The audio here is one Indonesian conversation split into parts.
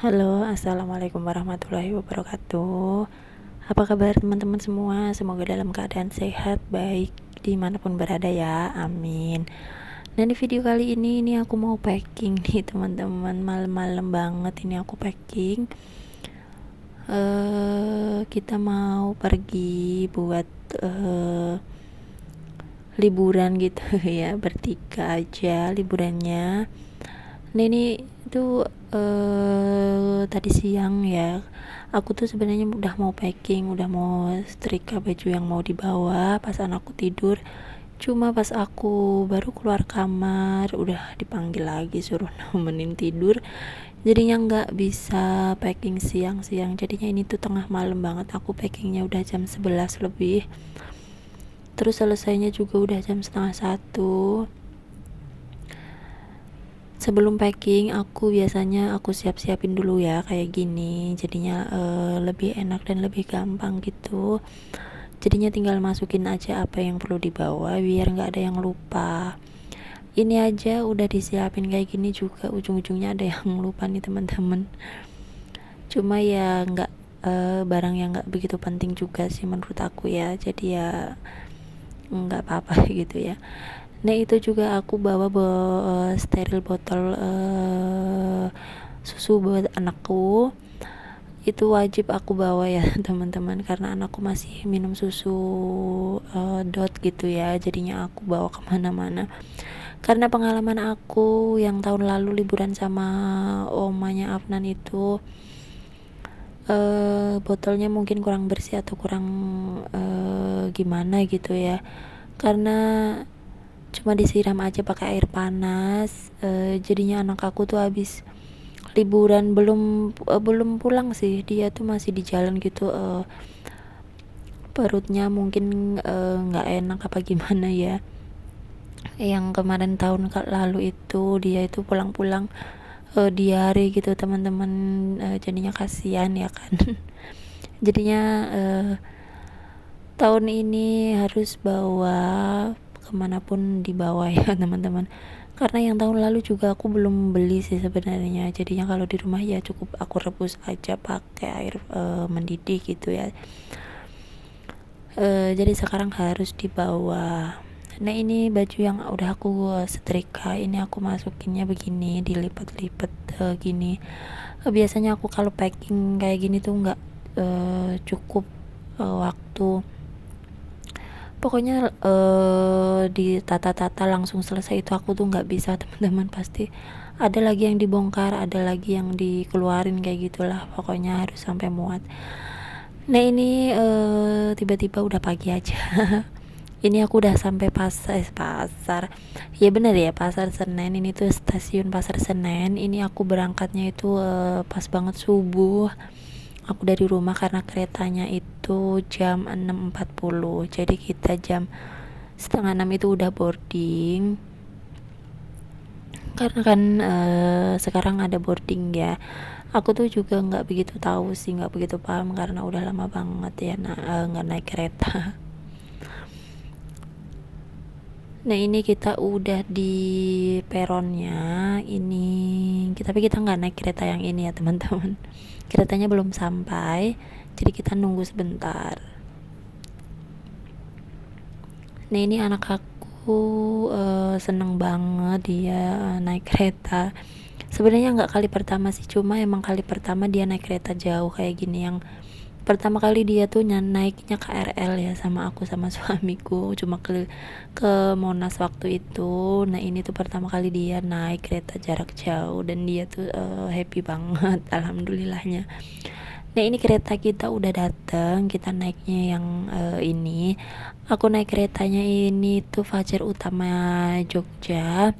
Halo, assalamualaikum warahmatullahi wabarakatuh. Apa kabar teman-teman semua? Semoga dalam keadaan sehat, baik dimanapun berada ya, amin. Dan di video kali ini aku mau packing nih teman-teman. Malam-malam banget ini aku packing. Kita mau pergi buat liburan gitu ya, bertiga aja liburannya. Nah ini tuh tadi siang ya, aku tuh sebenarnya udah mau packing, udah mau setrika baju yang mau dibawa pas anakku tidur. Cuma pas aku baru keluar kamar udah dipanggil lagi suruh nemenin tidur. Jadinya nggak bisa packing siang-siang. Jadinya ini tuh tengah malam banget aku packingnya, udah jam 11 lebih. Terus selesainya juga udah jam setengah 1. Sebelum packing aku biasanya aku siap-siapin dulu ya kayak gini, jadinya lebih enak dan lebih gampang gitu. Jadinya tinggal masukin aja apa yang perlu dibawa biar nggak ada yang lupa. Ini aja udah disiapin kayak gini juga ujung-ujungnya ada yang lupa nih teman-teman. Cuma ya nggak barang yang nggak begitu penting juga sih menurut aku ya, jadi ya nggak apa-apa gitu ya. Nah itu juga aku bawa steril botol susu buat anakku. Itu wajib aku bawa ya teman-teman, karena anakku masih minum susu dot gitu ya, jadinya aku bawa kemana-mana. Karena pengalaman aku yang tahun lalu liburan sama omanya Afnan itu, botolnya mungkin kurang bersih atau kurang gimana gitu ya, karena cuma disiram aja pakai air panas. Jadinya anak aku tuh habis liburan belum pulang sih, dia tuh masih di jalan gitu. Perutnya mungkin nggak enak apa gimana ya. Yang kemarin tahun lalu itu dia itu pulang-pulang diare gitu teman-teman. Jadinya kasihan ya kan. Jadinya tahun ini harus bawa kemanapun dibawa ya teman-teman, karena yang tahun lalu juga aku belum beli sih sebenarnya. Jadinya kalau di rumah ya cukup aku rebus aja pakai air mendidih gitu ya. Jadi sekarang harus dibawa. Nah ini baju yang udah aku setrika, ini aku masukinnya begini, dilipat-lipat gini. Biasanya aku kalau packing kayak gini tuh nggak cukup waktu. Pokoknya ditata-tata langsung selesai itu aku tuh nggak bisa teman-teman. Pasti ada lagi yang dibongkar, ada lagi yang dikeluarin, kayak gitulah pokoknya harus sampai muat. Nah ini tiba-tiba udah pagi aja. Ini aku udah sampai pasar ya, bener ya, pasar Senen. Ini tuh stasiun Pasar Senen. Ini aku berangkatnya itu pas banget subuh. Aku dari rumah karena keretanya itu jam 6.40, jadi kita jam setengah 6 itu udah boarding. Karena kan sekarang ada boarding ya. Aku tuh juga nggak begitu tahu sih, nggak begitu paham karena udah lama banget ya nggak naik kereta. Nah ini kita udah di peronnya ini, tapi kita nggak naik kereta yang ini ya teman-teman. Keretanya belum sampai, jadi kita nunggu sebentar. Nah ini anak aku seneng banget dia naik kereta. Sebenarnya nggak kali pertama sih, cuma emang kali pertama dia naik kereta jauh kayak gini. Yang pertama kali dia tuh naiknya KRL ya sama aku sama suamiku, cuma ke Monas waktu itu. Nah ini tuh pertama kali dia naik kereta jarak jauh dan dia tuh happy banget alhamdulillahnya. Nah ini kereta kita udah datang, kita naiknya yang ini. Aku naik keretanya ini tuh Fajar Utama Jogja.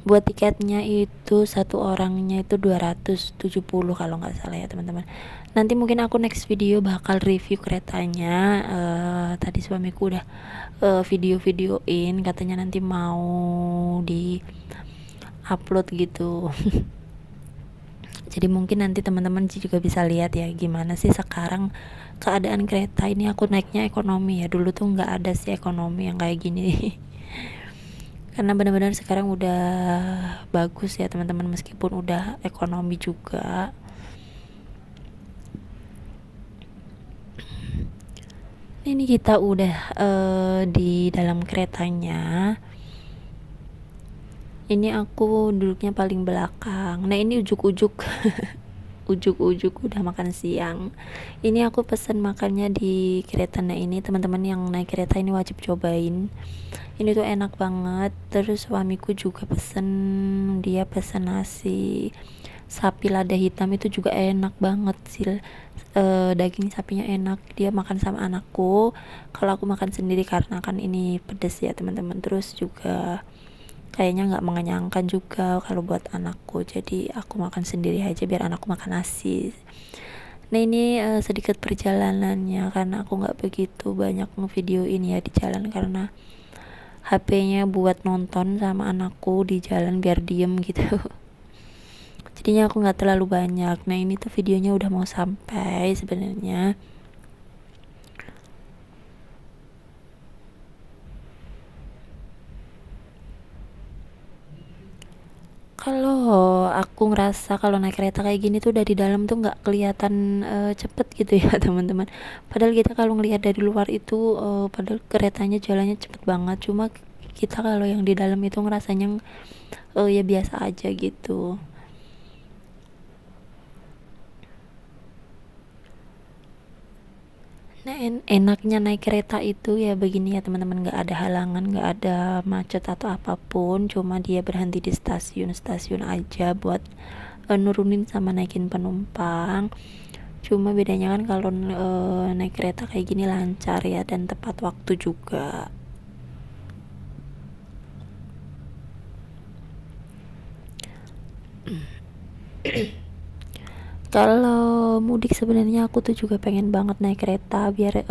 Buat tiketnya itu satu orangnya itu 270 kalau nggak salah ya teman-teman. Nanti mungkin aku next video bakal review keretanya. Tadi suamiku udah video-videoin, katanya nanti mau di upload gitu. Jadi mungkin nanti teman-teman juga bisa lihat ya gimana sih sekarang keadaan kereta ini. Aku naiknya ekonomi ya, dulu tuh nggak ada sih ekonomi yang kayak gini. Karena benar-benar sekarang udah bagus ya teman-teman, meskipun udah ekonomi juga. Ini kita udah di dalam keretanya. Ini aku duduknya paling belakang. Nah ini ujuk-ujuk ujuk-ujuk udah makan siang. Ini aku pesen makannya di kereta. Nah ini teman-teman yang naik kereta ini wajib cobain. Ini tuh enak banget. Terus suamiku juga pesen, dia pesen nasi sapi lada hitam, itu juga enak banget sih. Daging sapinya enak, dia makan sama anakku. Kalau aku makan sendiri karena kan ini pedes ya teman-teman. Terus juga kayaknya nggak mengenyangkan juga kalau buat anakku, jadi aku makan sendiri aja biar anakku makan nasi. Nah ini sedikit perjalanannya, karena aku nggak begitu banyak ngevideoin ya di jalan, karena HP-nya buat nonton sama anakku di jalan biar diem gitu. Jadinya aku nggak terlalu banyak. Nah ini tuh videonya udah mau sampai sebenarnya. Kalau aku ngerasa kalau naik kereta kayak gini tuh dari dalam tuh nggak kelihatan cepet gitu ya teman-teman. Padahal kita kalau ngelihat dari luar itu padahal keretanya jalannya cepet banget. Cuma kita kalau yang di dalam itu ngerasanya ya biasa aja gitu. Nah enaknya naik kereta itu ya begini ya teman-teman, nggak ada halangan, nggak ada macet atau apapun, cuma dia berhenti di stasiun-stasiun aja buat nurunin sama naikin penumpang. Cuma bedanya kan kalau naik kereta kayak gini lancar ya dan tepat waktu juga. Kalau mudik sebenarnya aku tuh juga pengen banget naik kereta biar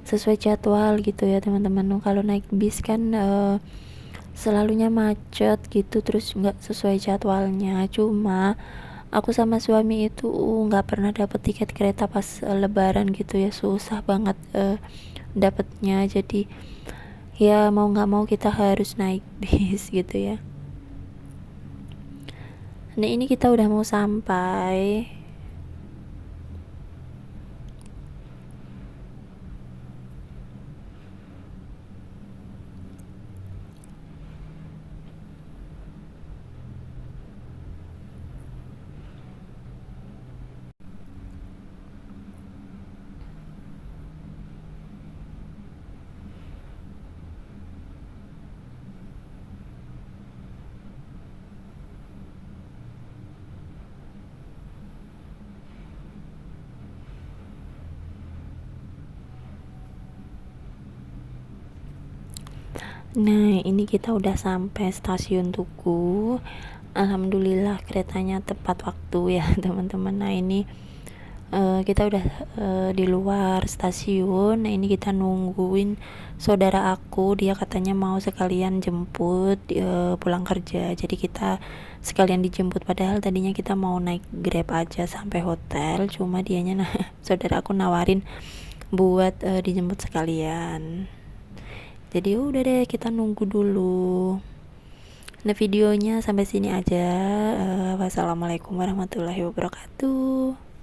sesuai jadwal gitu ya teman-teman. Kalau naik bis kan selalunya macet gitu, terus nggak sesuai jadwalnya. Cuma aku sama suami itu nggak pernah dapet tiket kereta pas lebaran gitu ya, susah banget dapetnya. Jadi ya mau nggak mau kita harus naik bis gitu ya. Nah ini kita udah mau sampai. Nah ini kita udah sampai stasiun Tugu. Alhamdulillah keretanya tepat waktu ya teman-teman. Nah ini kita udah di luar stasiun. Nah ini kita nungguin saudara aku, dia katanya mau sekalian jemput pulang kerja, jadi kita sekalian dijemput. Padahal tadinya kita mau naik Grab aja sampai hotel, cuma dianya saudara aku nawarin buat dijemput sekalian. Jadi udah deh kita nunggu dulu. Nah videonya sampai sini aja. Wassalamualaikum warahmatullahi wabarakatuh.